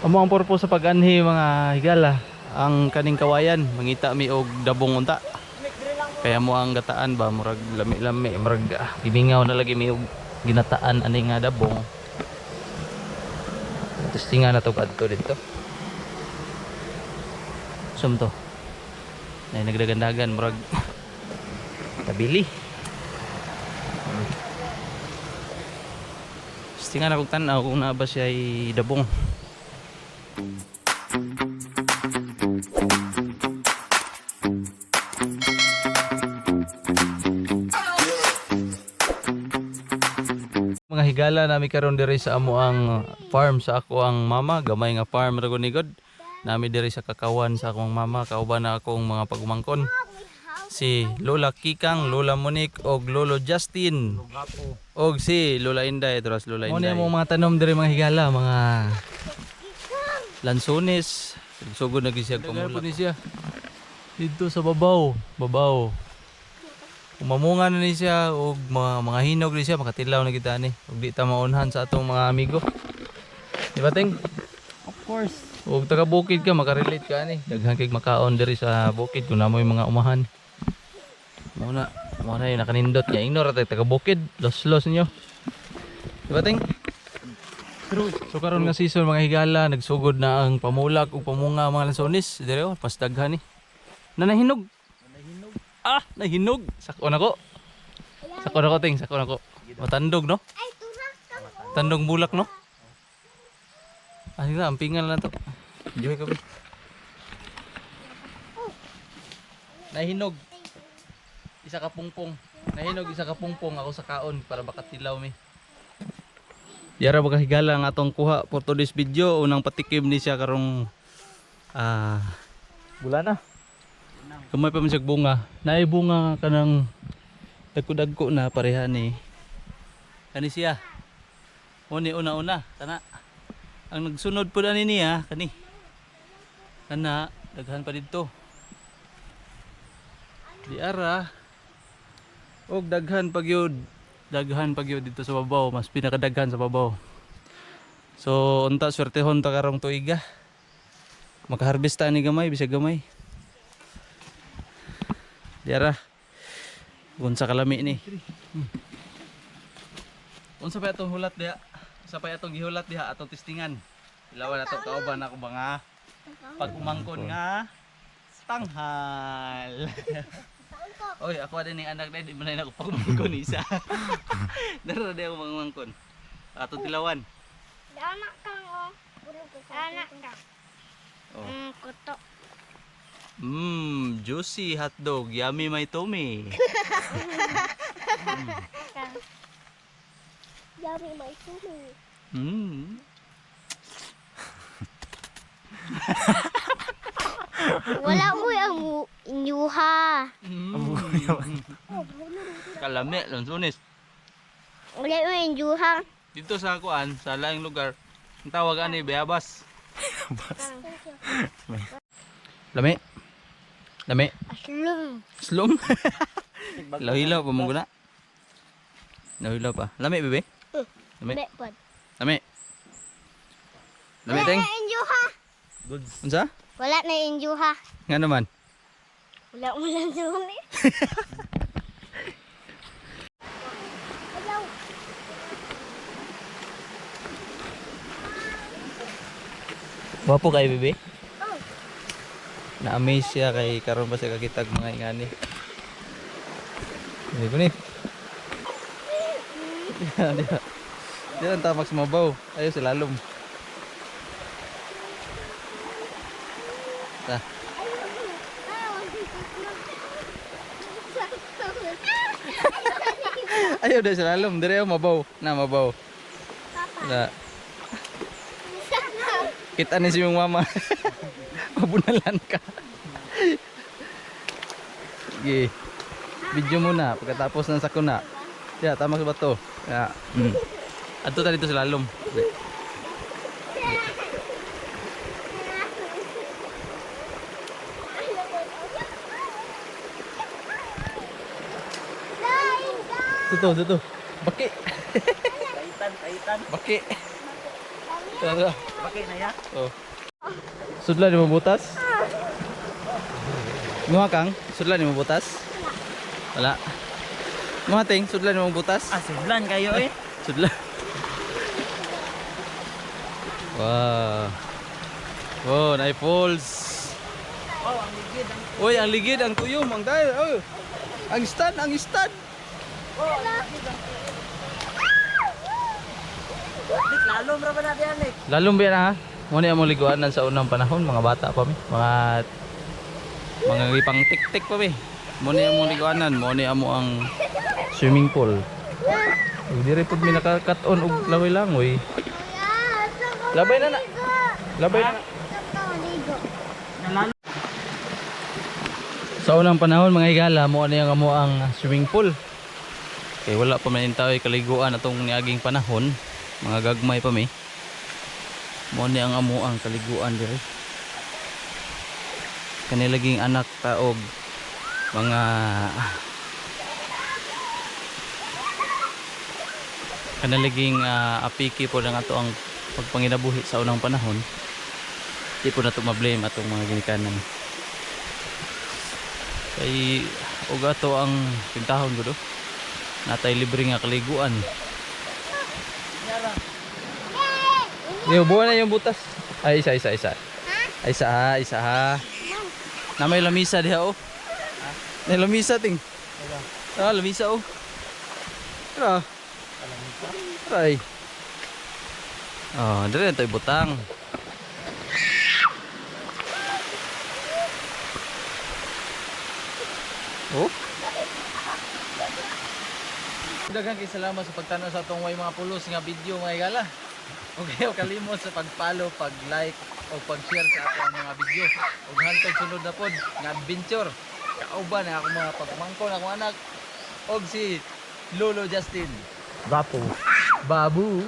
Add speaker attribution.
Speaker 1: Amo ang purpose sa pag-anhi mga higala, ang kaning kawayan mangita mi og dabong unta. Kaya mo ang gataan ba murag lami-lami, murag gimingaw na lagi mi og ginataan ani nga dabong. Testingan na to kadto dito. Sum to. Nay nagdagandagan murag tabili. Testingan akong tanaw kung naa ba siya ay dabong. Mga higala nami karon diri sa amo ang farm sa ako ang mama, gamay nga farm ra gud ni god. Nami diri sa kakawan sa akong mama, kauban na akong mga pagumangkon. Si Lola Kikang, Lola Monique og Lolo Justin. Og si Lola Inday, tras Lola Inday. Mo mga tanom diri mga higala, mga lansones, sugod na gisag pamulak. Ni siya. Dito sa babaw, Umamunga na ni siya og mga hinog ni siya, makatilaw na kita ni. Og di ta maunhan sa atong mga amigo. Di ba ting?
Speaker 2: Of course.
Speaker 1: Og taga bukid ka, makarelate ka ni. Daghan kay makaon diri sa bukid kung namoy mga umahan. Muna yung nakanindot niya. Ignore tayo taga bukid, los niyo. Di ba ting?
Speaker 2: True.
Speaker 1: So karon nga season mga higala, nagsugod na ang pamulak ug pamunga mga lansones. Diri oh, pas daghan ni. Nanahinog. Ah, nahinog. Sako na ko. Ting, sako na ko. Matandog no? Tandog bulak no? Ah, sige, ampingan lang to. Enjoy kami. Nahinog. Isa ka pungpong. Nahinog isa ka pungpong ako sa kaon para makatilaw mi. Yara baga higala ang atong kuha for today's video. Unang patikim ni siya karong bulan na. Kamay pa man siya bunga. Naay bunga kanang dagko-dagko na pareha ni. Kani siya. Uni una kana. Ang nagsunod pud ani niya kani. Kana daghan pa didto. Di ara. Og daghan pagyud. Daghan pagyud dito sa babaw, mas pinakadaghan sa babaw. So unta swertehon ta karong tuiga. Makaharvest ta ni gamay, bisag gamay. Diara. Unsa kalami ni. Unsa pa atong hulat diha? Unsa pa atong gihulat diha atong testingan? Ilawan nato kauban ako mga pag-umangkon nga tanghal. Oy, ako din ning anak na di man na ako pag-umangkon isa. Dara di ako mangumangkon. Atong tilawan.
Speaker 3: Anak ka oh. Anak ka.
Speaker 1: Oh.
Speaker 3: Kuto.
Speaker 1: Juicy hotdog, yummy my tummy.
Speaker 3: Yummy my tummy. Wala mo ang inyuha.
Speaker 1: Kalami, lansunis.
Speaker 3: Wala mo ang inyuha.
Speaker 1: Dito sa kuan, sa laing lugar, ang tawag ani bayabas. Lami. Lami.
Speaker 3: Aslum.
Speaker 1: Slum. Lahilaw pa mong guna. Lahilaw pa. Lami bebe. Lami.
Speaker 3: Mepod.
Speaker 1: Lami. Lami
Speaker 3: Wala
Speaker 1: teng.
Speaker 3: na inyuha.
Speaker 2: Goods.
Speaker 1: Unsa?
Speaker 3: Wala na inyuha.
Speaker 1: Nga naman.
Speaker 3: Wala mo lang suni.
Speaker 1: Wapo kay bebe. Na-amaze siya kay karon pa siya kakitag mga ingani. Hindi ko ni. Di ang tamak sa mabaw. Ayaw sa lalom. Ta. Ayaw dahil sa lalom. Dire mabaw. Na mabaw. Na. Kita ni si mong mama. Mabunalan ka. Sige. Video muna pagkatapos ng sakuna. Ya, tama sa bato. Ya. Adto ta dito sa lalom. Tuto. Baki.
Speaker 2: Kaitan.
Speaker 1: Baki. Tara.
Speaker 2: Bakit na ya?
Speaker 1: Oh. Sudlan mo butas? Mga kang, sudlan mo butas? Wala. Mga ting, sudlan mo butas?
Speaker 2: Ah, sudlan kayo eh.
Speaker 1: Sudlan. Wow. Oh, naay falls.
Speaker 2: Oh, ang ligid.
Speaker 1: Uy, ang ligid, ang tuyom, ang dahil. Oh. Ang stand, ang stand.
Speaker 2: Dik, lalo mo ba natin yan eh?
Speaker 1: Lalong biyan ha. Muna yung mga liguanan sa unang panahon, mga bata pa mi. Mga ipang tik-tik pa mi. Muna yung mga liguanan, muna yung ang swimming pool. Hindi rin pag may nakakat-on og laway-langoy. Labay na na. Labay na na.
Speaker 2: Nalalo.
Speaker 1: Sa unang panahon mga higala, mo ano yung amo ang swimming pool. Kaya wala pa man tayo kaliguan atong niaging panahon. Mga gagmay pa mi. Mo ni ang amo ang kaliguan diri. Kanilaging anak taog mga kanilaging apiki po lang ato ang pagpanginabuhi sa unang panahon. Di po na ito ma-blame atong mga ginikanan. Kay og ato ang pintahon ko do. Natay libre nga kaliguan. Yo, buwan na yung butas. Ay, isa. Ay, isa ha. Na may lamisa diha oh. May lamisa ting. Ah, lamisa oh. Tara. Try. Oh, dire tayo butang. Oh. Daghang kay salamat sa pagtanaw sa atong way mga pulos nga video mga higala. Okay, o kalimot sa pag-follow, pag-like o pag-share sa atong mga video. Ug hantod sunod na pod nga adventure. Kauban na ako mga pagmangkon akong anak og si Lolo Justin.
Speaker 2: Bapo.
Speaker 1: Babu.